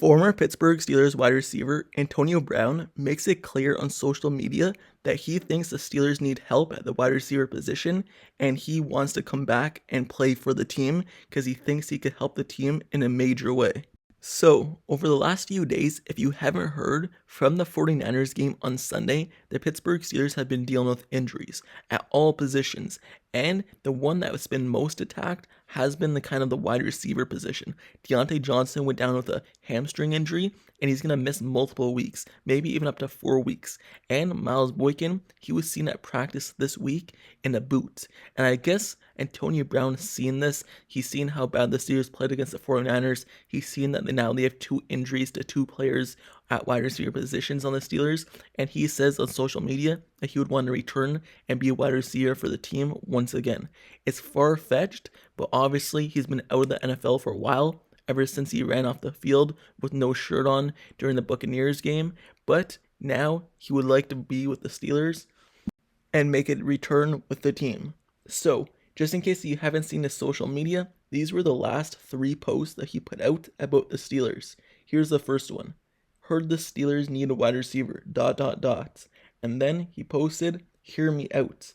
Former Pittsburgh Steelers wide receiver Antonio Brown makes it clear on social media that he thinks the Steelers need help at the wide receiver position and he wants to come back and play for the team because he thinks he could help the team in a major way. So, over the last few days, if you haven't heard, from the 49ers game on Sunday, the Pittsburgh Steelers have been dealing with injuries at all positions, and the one that has been most attacked has been the wide receiver position. Deontay Johnson went down with a hamstring injury, and he's going to miss multiple weeks, maybe even up to 4 weeks. And Miles Boykin, he was seen at practice this week in a boot. And I guess Antonio Brown has seen this. He's seen how bad the Steelers played against the 49ers. He's seen that now they have 2 injuries to 2 players at wide receiver positions on the Steelers. And he says on social media that he would want to return and be a wide receiver for the team once again. It's far-fetched, but obviously he's been out of the NFL for a while, ever since he ran off the field with no shirt on during the Buccaneers game. But now he would like to be with the Steelers and make a return with the team. So, just in case you haven't seen his social media, these were the last 3 posts that he put out about the Steelers. Here's the first one. Heard the Steelers need a wide receiver, ... And then he posted, hear me out,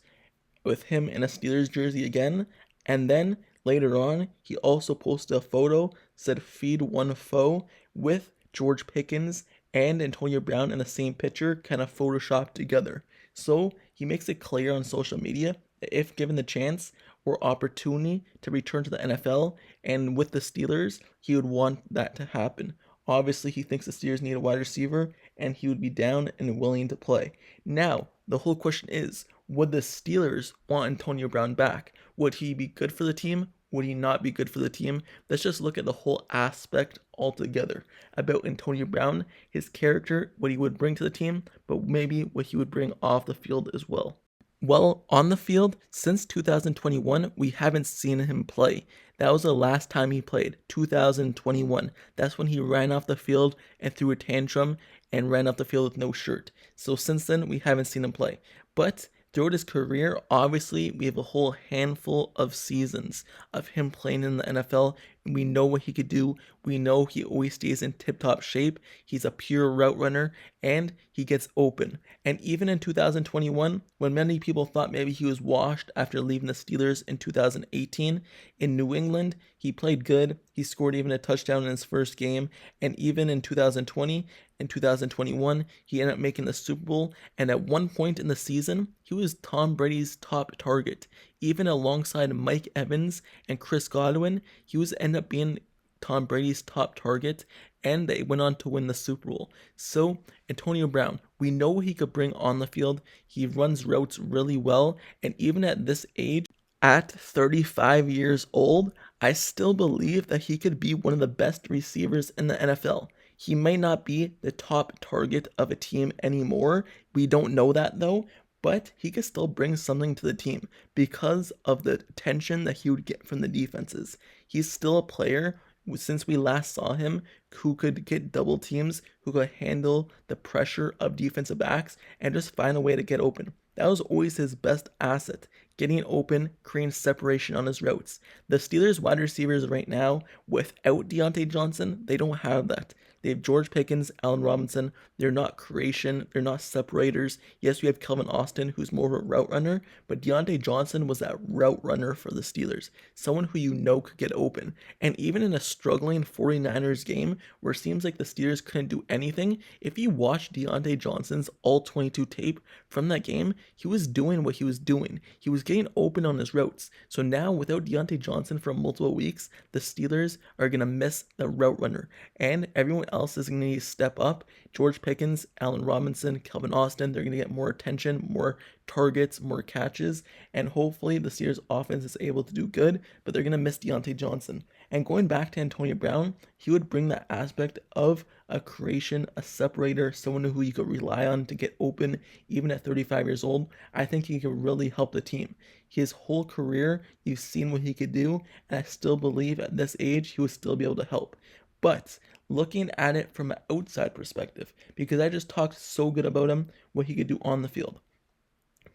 with him in a Steelers jersey again. And then later on, he also posted a photo, said feed one foe, with George Pickens and Antonio Brown in the same picture, kind of photoshopped together. So he makes it clear on social media that if given the chance or opportunity to return to the NFL and with the Steelers, he would want that to happen. Obviously, he thinks the Steelers need a wide receiver, and he would be down and willing to play. Now, the whole question is, would the Steelers want Antonio Brown back? Would he be good for the team? Would he not be good for the team? Let's just look at the whole aspect altogether about Antonio Brown, his character, what he would bring to the team, but maybe what he would bring off the field as well. Well, on the field, since 2021, we haven't seen him play. That was the last time he played, 2021. That's when he ran off the field and threw a tantrum and ran off the field with no shirt. So since then, we haven't seen him play. But throughout his career, obviously, we have a whole handful of seasons of him playing in the NFL, and we know what he could do. We know he always stays in tip-top shape. He's a pure route runner, and he gets open. And even in 2021, when many people thought maybe he was washed after leaving the Steelers in 2018, in New England, he played good. He scored even a touchdown in his first game, and even in 2020, in 2021, he ended up making the Super Bowl, and at one point in the season, he was Tom Brady's top target. Even alongside Mike Evans and Chris Godwin, he was ended up being Tom Brady's top target, and they went on to win the Super Bowl. So, Antonio Brown, we know what he could bring on the field. He runs routes really well, and even at this age, at 35 years old, I still believe that he could be one of the best receivers in the NFL. He might not be the top target of a team anymore. We don't know that though, but he could still bring something to the team because of the attention that he would get from the defenses. He's still a player, since we last saw him, who could get double teams, who could handle the pressure of defensive backs and just find a way to get open. That was always his best asset, getting open, creating separation on his routes. The Steelers wide receivers right now, without Deontay Johnson, they don't have that. They have George Pickens, Allen Robinson. They're not creation. They're not separators. Yes, we have Kwon Alexander, who's more of a route runner, but Deontay Johnson was that route runner for the Steelers. Someone who you know could get open. And even in a struggling 49ers game, where it seems like the Steelers couldn't do anything, if you watch Deontay Johnson's all-22 tape from that game, he was doing what he was doing. He was getting open on his routes. So now, without Deontay Johnson for multiple weeks, the Steelers are going to miss the route runner. And everyone else is going to need to step up. George Pickens, Allen Robinson, Kwon Alexander, they're going to get more attention, more targets, more catches, and hopefully the Steelers offense is able to do good, but they're going to miss Deontay Johnson. And going back to Antonio Brown, he would bring that aspect of a creation, a separator, someone who you could rely on to get open even at 35 years old. I think he could really help the team. His whole career, you've seen what he could do, and I still believe at this age he would still be able to help. But looking at it from an outside perspective, because I just talked so good about him, what he could do on the field.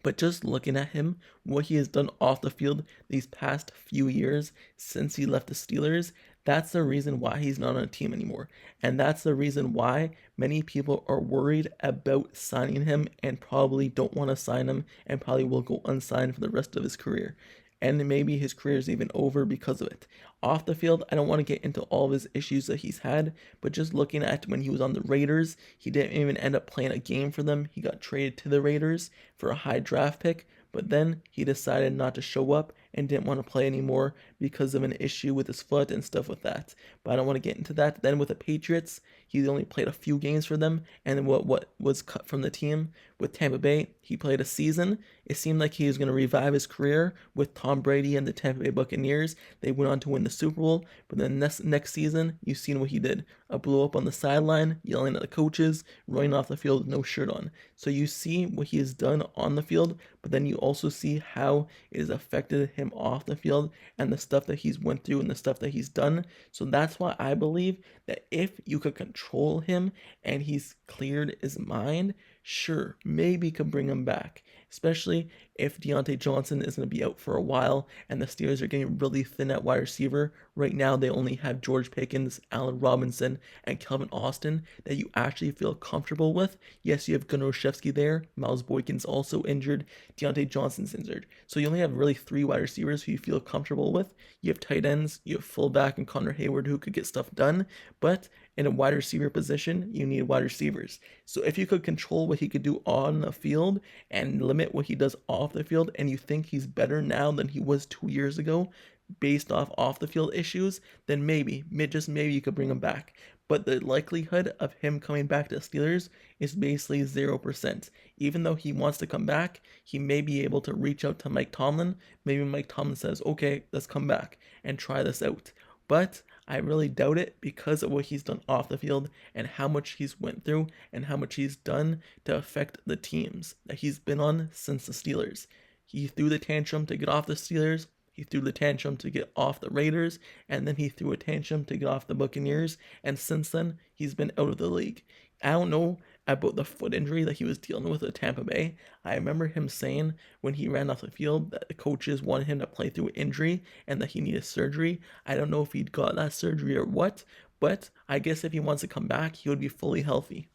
But just looking at him, what he has done off the field these past few years since he left the Steelers, That's the reason why he's not on a team anymore. And that's the reason why many people are worried about signing him and probably don't want to sign him and probably will go unsigned for the rest of his career. And maybe his career is even over because of it. Off the field, I don't want to get into all of his issues that he's had, but just looking at when he was on the Raiders, he didn't even end up playing a game for them. He got traded to the Raiders for a high draft pick, but then he decided not to show up and didn't want to play anymore because of an issue with his foot and stuff with that. But I don't want to get into that. Then with the Patriots, he only played a few games for them, and then what was cut from the team with Tampa Bay, he played a season. It seemed like he was going to revive his career with Tom Brady and the Tampa Bay Buccaneers. They went on to win the Super Bowl, but then next season, you've seen what he did. A blow up on the sideline, yelling at the coaches, running off the field with no shirt on. So you see what he has done on the field, but then you also see how it has affected him off the field and the stuff that he's went through and the stuff that he's done. So that's why I believe that if you could control him and he's cleared his mind, sure, maybe could bring him back, especially if Deontay Johnson is going to be out for a while and the Steelers are getting really thin at wide receiver. Right now, they only have George Pickens, Allen Robinson, and Kelvin Austin that you actually feel comfortable with. Yes, you have Gunnar Olszewski there. Miles Boykin's also injured. Deontay Johnson's injured. So you only have really 3 wide receivers who you feel comfortable with. You have tight ends, you have fullback and Connor Heyward who could get stuff done, but in a wide receiver position, you need wide receivers. So if you could control what he could do on the field and limit what he does off the field, and you think he's better now than he was 2 years ago, based off the field issues, then maybe, just maybe you could bring him back. But the likelihood of him coming back to the Steelers is basically 0%. Even though he wants to come back, he may be able to reach out to Mike Tomlin. Maybe Mike Tomlin says, okay, let's come back and try this out. But I really doubt it because of what he's done off the field and how much he's went through and how much he's done to affect the teams that he's been on since the Steelers. He threw the tantrum to get off the Steelers. He threw the tantrum to get off the Raiders, and then he threw a tantrum to get off the Buccaneers, and since then, he's been out of the league. I don't know about the foot injury that he was dealing with at Tampa Bay. I remember him saying when he ran off the field that the coaches wanted him to play through injury and that he needed surgery. I don't know if he'd got that surgery or what, but I guess if he wants to come back, he would be fully healthy.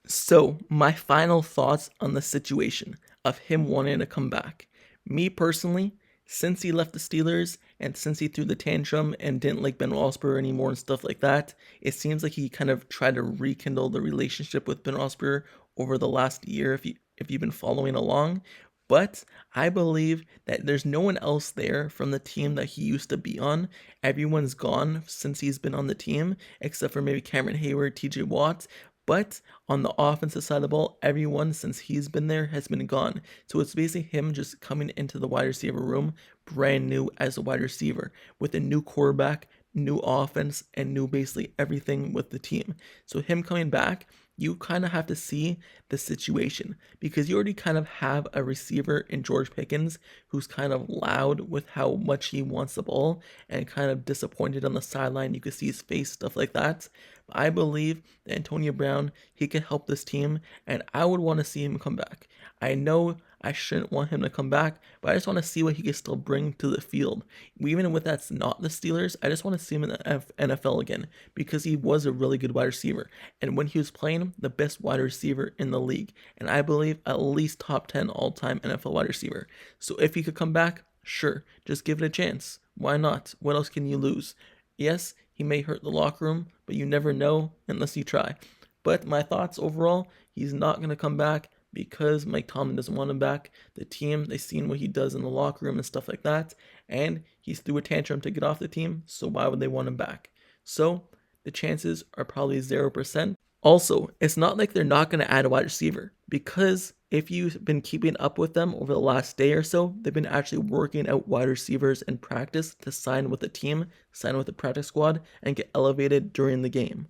So, my final thoughts on the situation of him wanting to come back. Me personally, since he left the Steelers and since he threw the tantrum and didn't like Ben Roethlisberger anymore and stuff like that, it seems like he kind of tried to rekindle the relationship with Ben Roethlisberger over the last year if you've been following along. But I believe that there's no one else there from the team that he used to be on. Everyone's gone since he's been on the team, except for maybe Cameron Heyward, TJ Watt. But on the offensive side of the ball, everyone since he's been there has been gone. So it's basically him just coming into the wide receiver room brand new as a wide receiver with a new quarterback, new offense, and new basically everything with the team. So him coming back, you kind of have to see the situation because you already kind of have a receiver in George Pickens who's kind of loud with how much he wants the ball and kind of disappointed on the sideline. You could see his face, stuff like that. But I believe that Antonio Brown, he could help this team, and I would want to see him come back. I know I shouldn't want him to come back, but I just want to see what he can still bring to the field. Even if that's not the Steelers, I just want to see him in the NFL again because he was a really good wide receiver. And when he was playing, the best wide receiver in the league. And I believe at least top 10 all-time NFL wide receiver. So if he could come back, sure, just give it a chance. Why not? What else can you lose? Yes, he may hurt the locker room, but you never know unless you try. But my thoughts overall, he's not going to come back because Mike Tomlin doesn't want him back. The team, they've seen what he does in the locker room and stuff like that, and he's threw a tantrum to get off the team, so why would they want him back? So the chances are probably 0%. Also, it's not like they're not going to add a wide receiver because if you've been keeping up with them over the last day or so, they've been actually working out wide receivers in practice to sign with the team, sign with the practice squad, and get elevated during the game.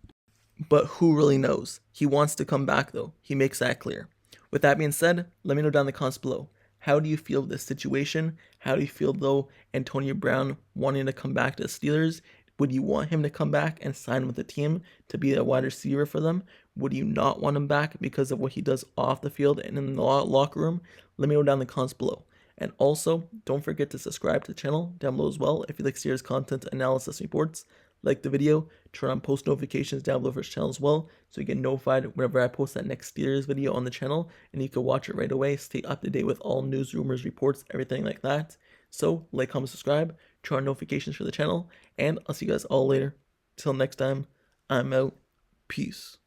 But who really knows? He wants to come back though. He makes that clear. With that being said, let me know down in the comments below. How do you feel this situation? How do you feel though Antonio Brown wanting to come back to the Steelers? Would you want him to come back and sign with the team to be a wide receiver for them? Would you not want him back because of what he does off the field and in the locker room? Let me know down in the comments below. And also, don't forget to subscribe to the channel down below as well if you like serious content, analysis, reports. like the video, turn on post notifications down below for his channel as well, so you get notified whenever I post that next Steelers video on the channel, and you can watch it right away, stay up to date with all news, rumors, reports, everything like that. So, like, comment, subscribe, turn on notifications for the channel, and I'll see you guys all later. Till next time, I'm out. Peace.